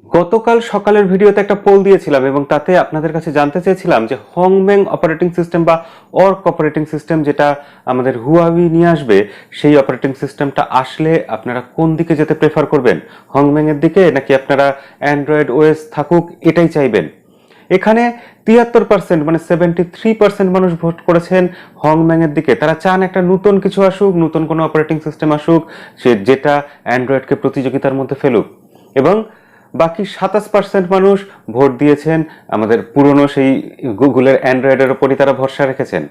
গতকাল সকালের ভিডিওতে একটা পোল দিয়েছিলাম এবং তাতে আপনাদের কাছে জানতে চেয়েছিলাম যে হংমেং অপারেটিং সিস্টেম বা অর্ক অপারেটিং সিস্টেম যেটা আমাদের হুয়াওই নিয়ে আসবে, সেই অপারেটিং সিস্টেমটা আসলে আপনারা কোন দিকে যেতে প্রেফার করবেন, হংমেং এর দিকে নাকি আপনারা অ্যান্ড্রয়েড ওএস থাকুক এটাই চাইবেন? এখানে 73% মানে 73% মানুষ ভোট করেছেন হংম্যাং এর দিকে। তারা চান একটা নতুন কিছু আসুক, নতুন কোনো অপারেটিং সিস্টেম আসুক যেটা অ্যান্ড্রয়েডকে প্রতিযোগিতার মধ্যে ফেলুক। এবং বাকি 27% মানুষ ভোট দিয়েছেন আমাদের পুরনো সেই গুগলের অ্যান্ড্রয়েডের ওপরই তারা ভরসা রেখেছেন।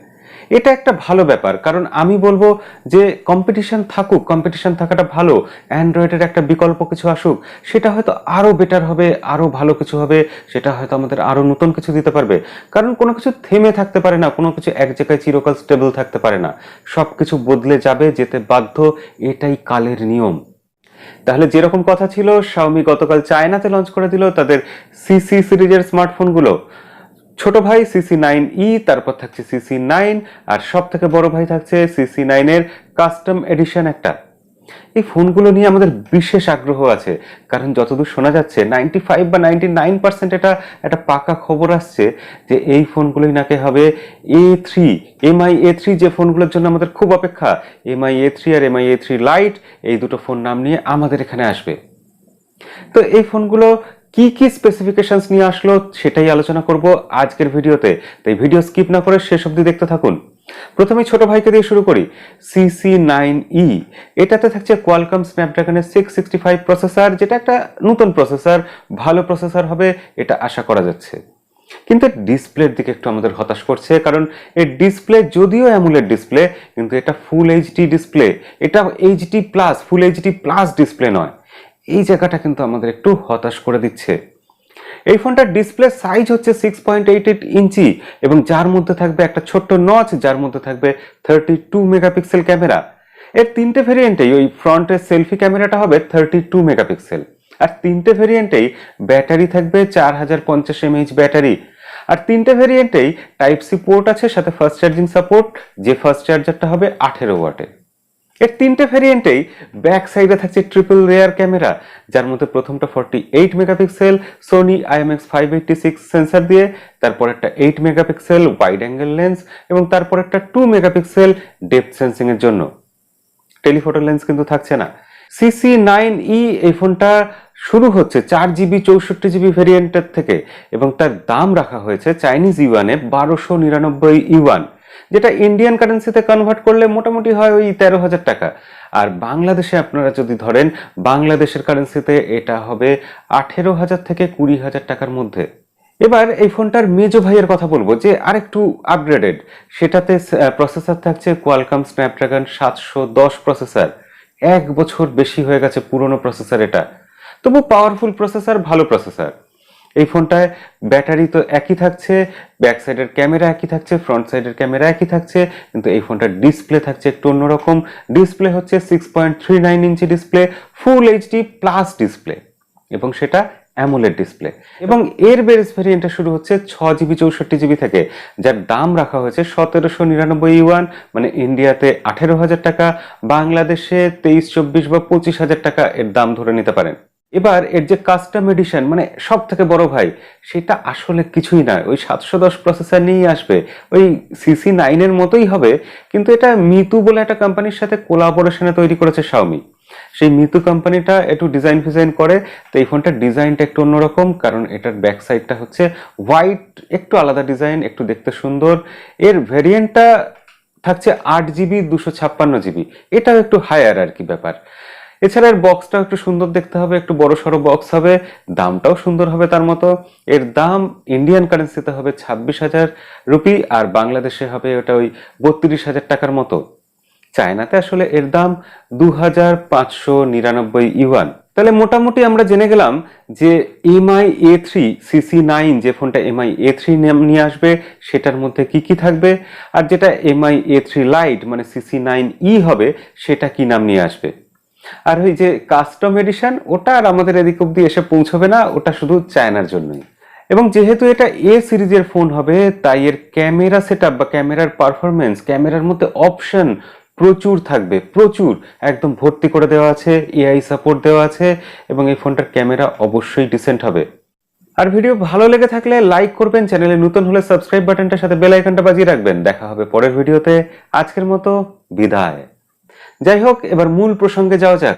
এটা একটা ভালো ব্যাপার, কারণ আমি বলবো যে কম্পিটিশন থাকুক, কম্পিটিশন থাকাটা ভালো। অ্যান্ড্রয়েডের একটা বিকল্প কিছু আসুক, সেটা হয়তো আরো বেটার হবে, আরো ভালো কিছু হবে, সেটা হয়তো আমাদের আরো নতুন কিছু দিতে পারবে। কারণ কোনো কিছু থেমে থাকতে পারে না, কোনো কিছু এক জায়গায় চিরকাল স্টেবল থাকতে পারে না, সবকিছু বদলে যাবে, যেতে বাধ্য, এটাই কালের নিয়ম। তাহলে যেরকম কথা ছিল, শাওমি গতকাল চায়নাতে লঞ্চ করে দিল তাদের সিসি সিরিজের স্মার্টফোনগুলো। ছোট ভাই CC9E, তারপর থাকছে CC9, আর সব থেকে বড় ভাই থাকছে CC9 এর কাস্টম এডিশন একটা। এই ফোনগুলো নিয়ে আমাদের বিশেষ আগ্রহ আছে, কারণ যতদূর শোনা যাচ্ছে 95 বা 99% এটা একটা পাকা খবর আসছে যে এই ফোনগুলোই নাকি হবে A3, MI A3, যে ফোনগুলোর জন্য আমাদের খুব অপেক্ষা। MI A3 আর MI A3 লাইট, এই দুটো ফোন নাম নিয়ে আমাদের এখানে আসবে। তো এই ফোনগুলো কি কি স্পেসিফিকেশনস নিয়ে আসলো সেটাই আলোচনা করব আজকের ভিডিওতে, তাই ভিডিও স্কিপ না করে শেষ অবধি দেখতে থাকুন। প্রথমে ছোট ভাইকে দিয়ে শুরু করি, CC9E। এটাতে থাকছে কোয়ালকম স্ন্যাপড্রাগনের 665 প্রসেসর, যেটা একটা নতুন প্রসেসর, ভালো প্রসেসর হবে এটা আশা করা যাচ্ছে। কিন্তু ডিসপ্লের দিকে একটু আমাদের হতাশ করছে, কারণ এর ডিসপ্লে যদিও অ্যামোলেড ডিসপ্লে, কিন্তু এটা ফুল এইচডি ডিসপ্লে, এটা এইচডি প্লাস, ফুল এইচডি প্লাস ডিসপ্লে নয়। এই জায়গাটা কিন্তু আমাদের একটু হতাশ করে দিচ্ছে। এই ফোনটার ডিসপ্লে সাইজ হচ্ছে 6.88 ইঞ্চি, এবং যার মধ্যে থাকবে একটা ছোট্ট নচ, যার মধ্যে থাকবে 32 মেগাপিক্সেল ক্যামেরা। এর তিনটে ভেরিয়েন্টেই ওই ফ্রন্টের সেলফি ক্যামেরাটা হবে 32 মেগাপিক্সেল, আর তিনটে ভেরিয়েন্টেই ব্যাটারি থাকবে 4050 mAh ব্যাটারি। আর তিনটে ভেরিয়েন্টেই টাইপ সি পোর্ট আছে, সাথে ফাস্ট চার্জিং সাপোর্ট, যে ফাস্ট চার্জারটা হবে 18 ওয়াটের। এর তিনটে ভেরিয়েন্টেই ব্যাক সাইডে থাকছে ট্রিপল রেয়ার ক্যামেরা, যার মধ্যে প্রথমটা 48 মেগাপিক্সেল সোনি IMX586 সেন্সর দিয়ে, তারপর একটা 8 মেগাপিক্সেল ওয়াইড অ্যাঙ্গেল লেন্স, এবং তারপর একটা 2 মেগাপিক্সেল ডেপথ সেন্সিং এর জন্য। টেলিফোটো লেন্স কিন্তু থাকছে না। CC9E এই ফোনটা শুরু হচ্ছে 4GB 64GB ভেরিয়েন্টের থেকে, এবং তার দাম রাখা হয়েছে চাইনিজ ইউয়ানে 1299 ইউয়ান, যেটা ইন্ডিয়ান কারেন্সিতে কনভার্ট করলে মোটামুটি হয় ওই 13,000 টাকা। আর বাংলাদেশে আপনারা যদি ধরেন, বাংলাদেশের কারেন্সিতে এটা হবে 18,000 থেকে 20,000 টাকার মধ্যে। এবার এই ফোনটার মেজো ভাইয়ের কথা বলবো, যে আরেকটু আপগ্রেডেড। সেটাতে প্রসেসর থাকছে কোয়ালকম স্ন্যাপড্রাগন 710 প্রসেসর। 1 বছর বেশি হয়ে গেছে পুরনো প্রসেসর এটা, তবু পাওয়ারফুল প্রসেসর, ভালো প্রসেসর। এই ফোনটায় ব্যাটারি তো একই থাকছে, ব্যাক সাইডের ক্যামেরা একই থাকছে, ফ্রন্ট সাইডের ক্যামেরা একই থাকছে, কিন্তু এই ফোনটার ডিসপ্লে থাকছে একটু অন্যরকম। ডিসপ্লে হচ্ছে 6.39 inch display, full HD plus display, এবং সেটা অ্যামোলেড ডিসপ্লে। এবং এর বেস ভেরিয়েন্টটা শুরু হচ্ছে 6GB 64GB থেকে, যার দাম রাখা হয়েছে 1799 ইউয়ান, মানে ইন্ডিয়াতে 18,000 টাকা, বাংলাদেশে 23-24 বা 25,000 টাকা এর দাম ধরে নিতে পারেন। এবার এর যে কাস্টম এডিশন, মানে সব থেকে বড় ভাই, সেটা আসলে কিছুই না, ওই 710 প্রসেসর নিয়েই আসবে, ওই CC9 এর মতোই হবে, কিন্তু এটা মিতু বলে একটা কোম্পানির সাথে কোলাবোরেশনে তৈরি করেছে শাওমি। সেই মিতু কোম্পানিটা একটু ডিজাইন করে, তো এই ফোনটার ডিজাইনটা একটু অন্যরকম, কারণ এটার ব্যাক সাইডটা হচ্ছে হোয়াইট, একটু আলাদা ডিজাইন, একটু দেখতে সুন্দর। এর ভেরিয়েন্টটা থাকছে 8GB 256GB, এটাও একটু হায়ার আর কি ব্যাপার। এছাড়া এর বক্সটাও একটু সুন্দর দেখতে হবে, একটু বড় সড়ো বক্স হবে, দামটাও সুন্দর হবে তার মতো। এর দাম ইন্ডিয়ান কারেন্সিতে হবে 26,000 রুপি, আর বাংলাদেশে হবে ওটা ওই 32,000 টাকার মতো। চায়নাতে আসলে এর দাম 2,599 ইউয়ান। তাহলে মোটামুটি আমরা জেনে গেলাম যে MI A3 CC9, যে ফোনটা MI A3 নিয়ে আসবে, সেটার মধ্যে কি কি থাকবে, আর যেটা MI A3 লাইট মানে CC9E হবে, সেটা কি নাম নিয়ে আসবে। আর ওই যে কাস্টম এডিশন, ওটা আর আমাদের এদিক অব্দি এসে পৌঁছবে না, ওটা শুধু চায়নার জন্যই। এবং যেহেতু এটা A সিরিজের ফোন হবে, তাই এর ক্যামেরা সেটআপ বা ক্যামেরার পারফরমেন্স, ক্যামেরার মধ্যে অপশন প্রচুর থাকবে, প্রচুর, একদম ভর্তি করে দেওয়া আছে, এআই সাপোর্ট দেওয়া আছে এবং এই ফোনটার ক্যামেরা অবশ্যই ডিসেন্ট হবে। আর ভিডিও ভালো লেগে থাকলে লাইক করবেন, চ্যানেলে নতুন হলে সাবস্ক্রাইব বাটনটার সাথে বেল আইকনটা বাজিয়ে রাখবেন। দেখা হবে পরের ভিডিওতে। আজকের মতো বিদায়। যাই হোক, এবার মূল প্রসঙ্গে যাওয়া যাক।